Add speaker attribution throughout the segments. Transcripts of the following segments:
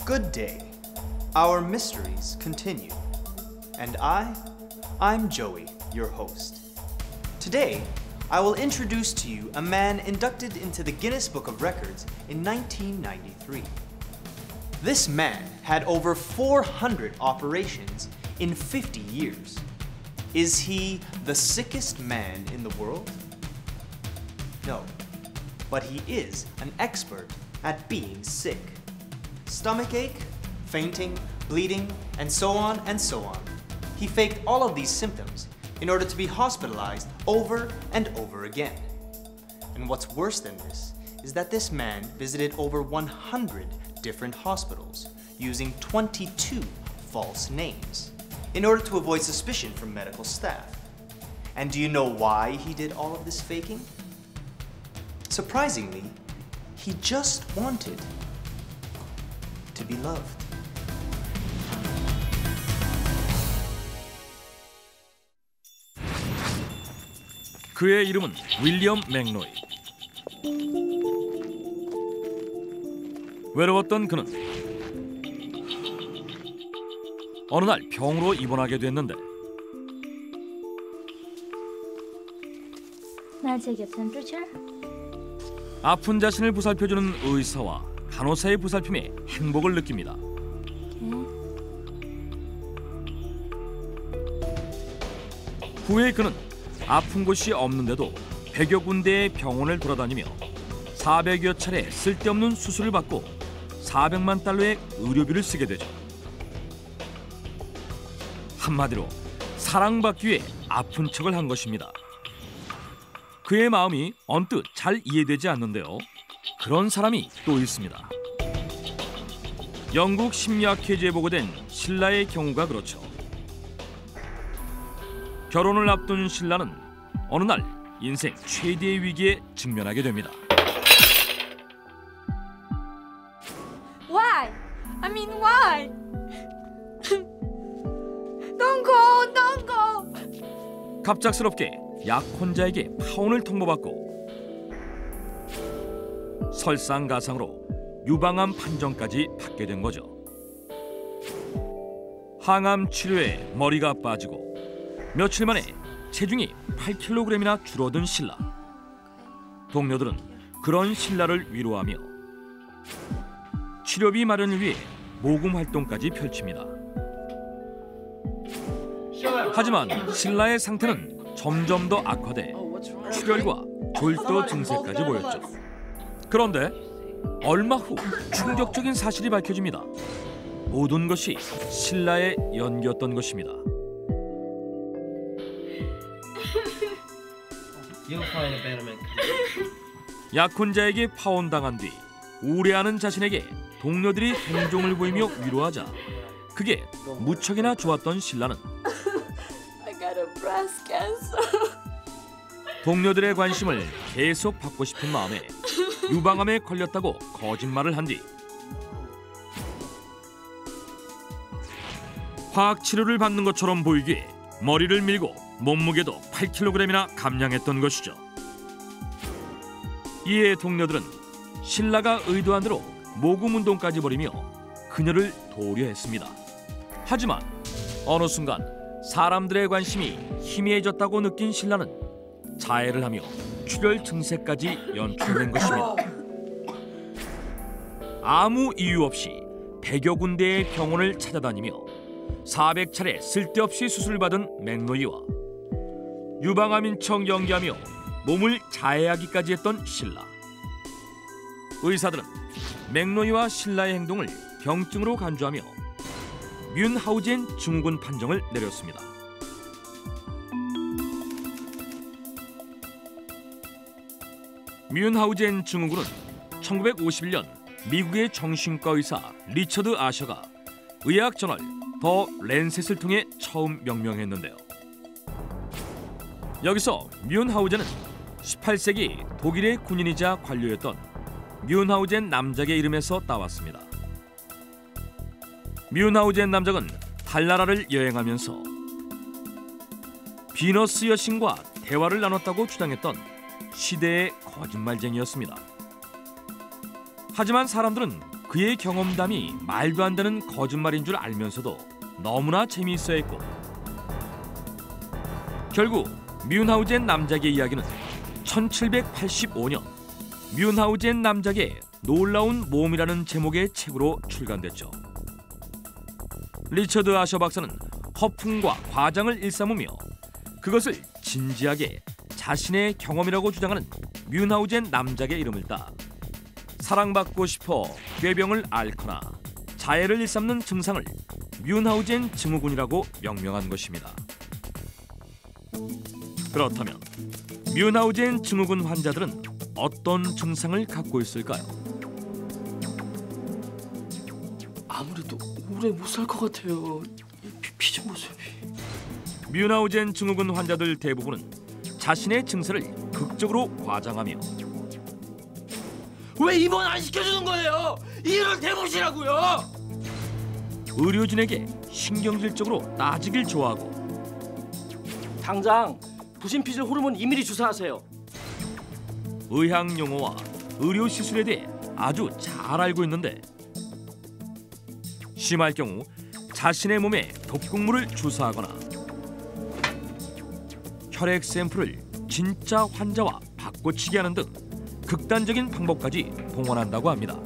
Speaker 1: Good day. Our mysteries continue. And I'm Joey, your host. Today, I will introduce to you a man inducted into the Guinness Book of Records in 1993. This man had over 400 operations in 50 years. Is he the sickest man in the world? No, but he is an expert at being sick. Stomachache, fainting, bleeding, and so on and so on. He faked all of these symptoms in order to be hospitalized over and over again. And what's worse than this is that this man visited over 100 different hospitals using 22 false names in order to avoid suspicion from medical staff. And do you know why he did all of this faking? Surprisingly, he just wanted to be loved.
Speaker 2: 그의 이름은 윌리엄 맥노이. 외로웠던 그는 어느 날 병으로 입원하게 됐는데 아픈 자신을 보살펴주는 의사와 간호사의 보살핌에 행복을 느낍니다. 후에 그는 아픈 곳이 없는데도 100여 군데의 병원을 돌아다니며 400여 차례 쓸데없는 수술을 받고 400만 달러의 의료비를 쓰게 되죠. 한마디로 사랑받기 위해 아픈 척을 한 것입니다. 그의 마음이 언뜻 잘 이해되지 않는데요. 그런 사람이 또 있습니다. 영국 심리학회지에 보고된 신라의 경우가 그렇죠. 결혼을 앞둔 신라는 어느 날 인생 최대의 위기에 직면하게 됩니다.
Speaker 3: Why? I mean, why? Don't go, don't go.
Speaker 2: 갑작스럽게 약혼자에게 파혼을 통보받고 설상가상으로 유방암 판정까지 받게 된 거죠. 항암 치료에 머리가 빠지고 며칠 만에 체중이 8kg이나 줄어든 신라. 동료들은 그런 신라를 위로하며 치료비 마련을 위해 모금 활동까지 펼칩니다. 하지만 신라의 상태는 점점 더 악화돼 출혈과 졸도 증세까지 보였죠. 그런데 얼마 후 충격적인 사실이 밝혀집니다. 모든 것이 신라의 연기였던 것입니다. 약혼자에게 파혼당한 뒤 우울해하는 자신에게 동료들이 동정을 보이며 위로하자 그게 무척이나 좋았던 신라는
Speaker 3: I got a breast cancer.
Speaker 2: 동료들의 관심을 계속 받고 싶은 마음에 유방암에 걸렸다고 거짓말을 한 뒤 화학 치료를 받는 것처럼 보이기에 머리를 밀고 몸무게도 8kg이나 감량했던 것이죠. 이에 동료들은 신라가 의도한 대로 모금 운동까지 벌이며 그녀를 도우려했습니다. 하지만 어느 순간 사람들의 관심이 희미해졌다고 느낀 신라는 자해를 하며 출혈 증세까지 연출된 것입니다. 아무 이유 없이 100여 군데의 병원을 찾아다니며 400차례 쓸데없이 수술받은 맥노이와 유방암인 척 연기하며 몸을 자해하기까지 했던 신라. 의사들은 맥노이와 신라의 행동을 병증으로 간주하며 뮌하우젠 증후군 판정을 내렸습니다. 뮌하우젠 증후군은 1951년 미국의 정신과 의사 리처드 아셔가 의학 저널 더 랜셋을 통해 처음 명명했는데요. 여기서 뮌하우젠은 18세기 독일의 군인이자 관료였던 뮌하우젠 남작의 이름에서 따왔습니다. 뮌하우젠 남작은 달나라를 여행하면서 비너스 여신과 대화를 나눴다고 주장했던 시대의 거짓말쟁이였습니다. 하지만 사람들은 그의 경험담이 말도 안 되는 거짓말인 줄 알면서도 너무나 재미있어 했고, 결국 뮌하우젠 남작의 이야기는 1785년 뮌하우젠 남작의 놀라운 몸이라는 제목의 책으로 출간됐죠. 리처드 아셔 박사는 허풍과 과장을 일삼으며 그것을 진지하게 자신의 경험이라고 주장하는 뮌하우젠 남작의 이름을 따 사랑받고 싶어 꾀병을 앓거나 자해를 일삼는 증상을 뮌하우젠 증후군이라고 명명한 것입니다. 그렇다면 뮌하우젠 증후군 환자들은 어떤 증상을 갖고 있을까요?
Speaker 4: 아무래도 오래 못 살 것 같아요. 이 피진 모습이.
Speaker 2: 뮌하우젠 증후군 환자들 대부분은 자신의 증세를 극적으로 과장하며
Speaker 4: 왜 입원 안 시켜주는 거예요? 이를 대보시라고요.
Speaker 2: 의료진에게 신경질적으로 따지길 좋아하고
Speaker 4: 당장 부신피질 호르몬 2ml 주사하세요.
Speaker 2: 의학 용어와 의료 시술에 대해 아주 잘 알고 있는데 심할 경우 자신의 몸에 독극물을 주사하거나 혈액 샘플을 진짜 환자와 바꿔치기 하는 등 극단적인 방법까지 동원한다고 합니다.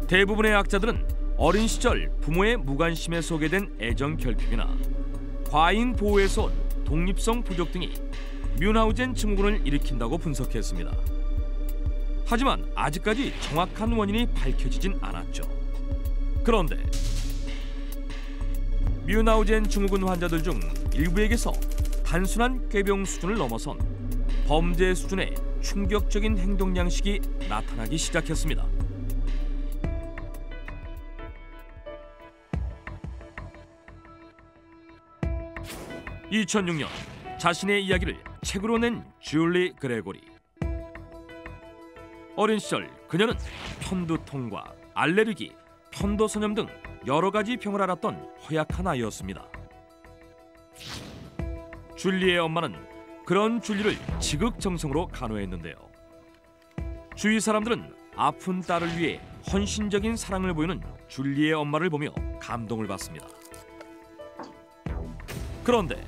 Speaker 2: 대부분의 약자들은 어린 시절 부모의 무관심에 소개된 애정 결핍이나 과잉 보호에서 온 독립성 부족 등이 뮌하우젠 증후군을 일으킨다고 분석했습니다. 하지만 아직까지 정확한 원인이 밝혀지진 않았죠. 그런데 뮌하우젠 증후군 환자들 중 일부에게서 단순한 꾀병 수준을 넘어선 범죄 수준의 충격적인 행동 양식이 나타나기 시작했습니다. (2006년) 자신의 이야기를 책으로 낸 줄리 그레고리. 어린 시절 그녀는 편두통과 알레르기, 편도선염 등 여러 가지 병을 앓았던 허약한 아이였습니다. 줄리의 엄마는 그런 줄리를 지극정성으로 간호했는데요. 주위 사람들은 아픈 딸을 위해 헌신적인 사랑을 보이는 줄리의 엄마를 보며 감동을 받습니다. 그런데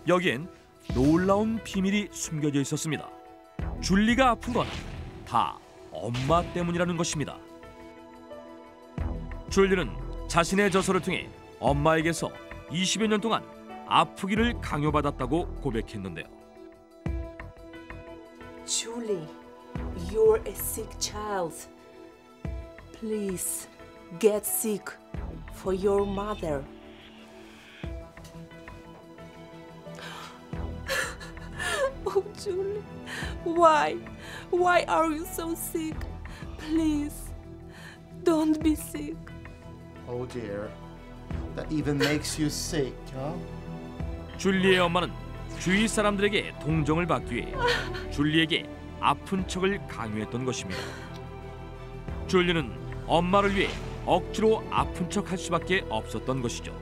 Speaker 2: 여기엔 놀라운 비밀이 숨겨져 있었습니다. 줄리가 아픈 건 다 엄마 때문이라는 것입니다. 줄리는 자신의 저서를 통해 엄마에게서 20여 년 동안 아프기를 강요받았다고 고백했는데요.
Speaker 3: Julie, you're a sick child. Please get sick for your mother. Oh, Julie, why? Why are you so sick? Please, don't be sick.
Speaker 5: Oh dear, that even makes you sick, huh?
Speaker 2: 줄리의 엄마는 주위 사람들에게 동정을 받기 위해 줄리에게 아픈 척을 강요했던 것입니다. 줄리는 엄마를 위해 억지로 아픈 척할 수밖에 없었던 것이죠.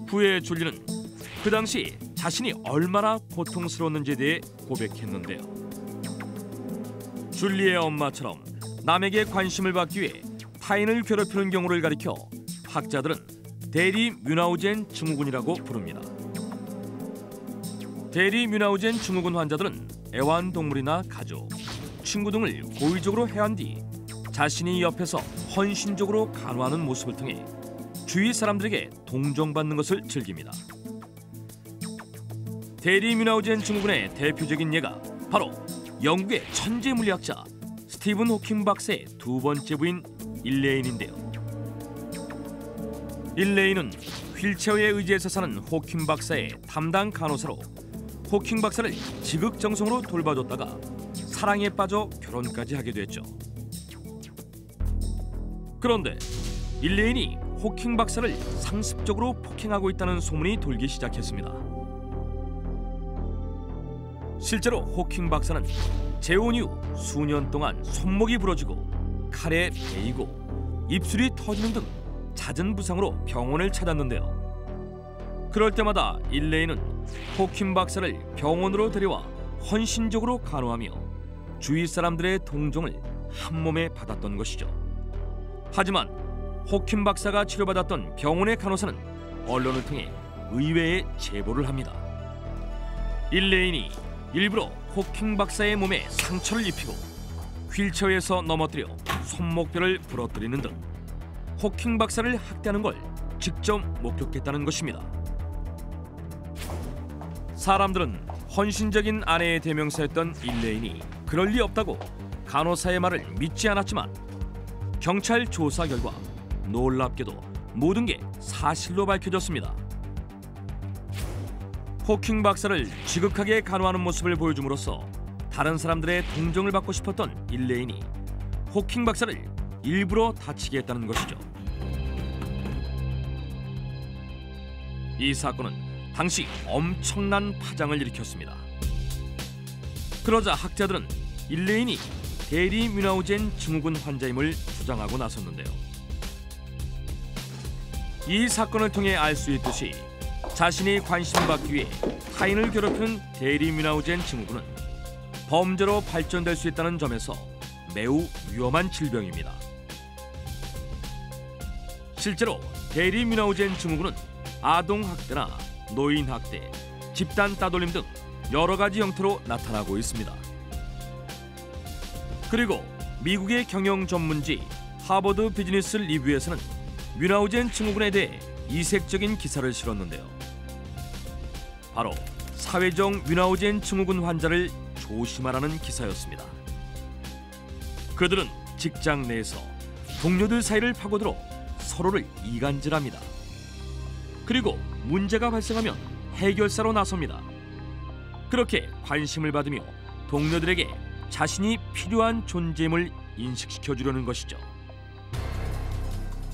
Speaker 2: 후에 줄리는 그 당시 자신이 얼마나 고통스러웠는지에 대해 고백했는데요. 줄리의 엄마처럼 남에게 관심을 받기 위해 타인을 괴롭히는 경우를 가리켜 학자들은 대리 뮌하우젠 증후군이라고 부릅니다. 대리 뮌하우젠 증후군 환자들은 애완동물이나 가족, 친구 등을 고의적으로 해한 뒤 자신이 옆에서 헌신적으로 간호하는 모습을 통해 주위 사람들에게 동정받는 것을 즐깁니다. 대리 뮌하우젠 증후군의 대표적인 예가 바로 영국의 천재 물리학자 스티븐 호킹 박사의 두 번째 부인 일레인인데요. 일레인은 휠체어에 의지해서 사는 호킹 박사의 담당 간호사로 호킹 박사를 지극정성으로 돌봐줬다가 사랑에 빠져 결혼까지 하게 됐죠. 그런데 일레인이 호킹 박사를 상습적으로 폭행하고 있다는 소문이 돌기 시작했습니다. 실제로 호킹 박사는 재혼 이후 수년 동안 손목이 부러지고 칼에 베이고 입술이 터지는 등 잦은 부상으로 병원을 찾았는데요. 그럴 때마다 일레인은 호킹 박사를 병원으로 데려와 헌신적으로 간호하며 주위 사람들의 동정을 한 몸에 받았던 것이죠. 하지만 호킨 박사가 치료받았던 병원의 간호사는 언론을 통해 의회에 제보를 합니다. 일레인이 일부러 호킹 박사의 몸에 상처를 입히고 휠체어에서 넘어뜨려 손목뼈를 부러뜨리는 등 호킹 박사를 학대하는 걸 직접 목격했다는 것입니다. 사람들은 헌신적인 아내의 대명사였던 일레인이 그럴 리 없다고 간호사의 말을 믿지 않았지만 경찰 조사 결과 놀랍게도 모든 게 사실로 밝혀졌습니다. 호킹 박사를 지극하게 간호하는 모습을 보여줌으로써 다른 사람들의 동정을 받고 싶었던 일레인이 호킹 박사를 일부러 다치게 했다는 것이죠. 이 사건은 당시 엄청난 파장을 일으켰습니다. 그러자 학자들은 일레인이 대리 뮌하우젠 증후군 환자임을 주장하고 나섰는데요. 이 사건을 통해 알 수 있듯이 자신이 관심을 받기 위해 타인을 괴롭히는 대리 뮌하우젠 증후군은 범죄로 발전될 수 있다는 점에서 매우 위험한 질병입니다. 실제로 대리 뮌하우젠 증후군은 아동 학대나 노인 학대, 집단 따돌림 등 여러 가지 형태로 나타나고 있습니다. 그리고 미국의 경영 전문지 하버드 비즈니스 리뷰에서는 뮌하우젠 증후군에 대해 이색적인 기사를 실었는데요. 바로 사회적 뮌하우젠 증후군 환자를 조심하라는 기사였습니다. 그들은 직장 내에서 동료들 사이를 파고들어 서로를 이간질합니다. 그리고 문제가 발생하면 해결사로 나섭니다. 그렇게 관심을 받으며 동료들에게 자신이 필요한 존재임을 인식시켜주려는 것이죠.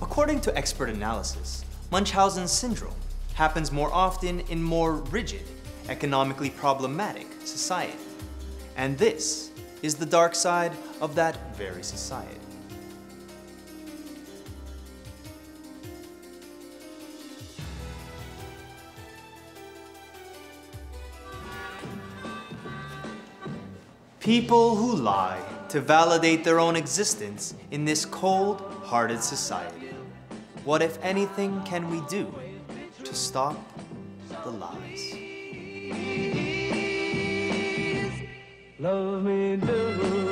Speaker 1: According to expert analysis, Munchausen syndrome happens more often in more rigid, economically problematic society. And this is the dark side of that very society. People who lie to validate their own existence in this cold-hearted society. What, if anything, can we do to stop the lies?
Speaker 6: Love me do.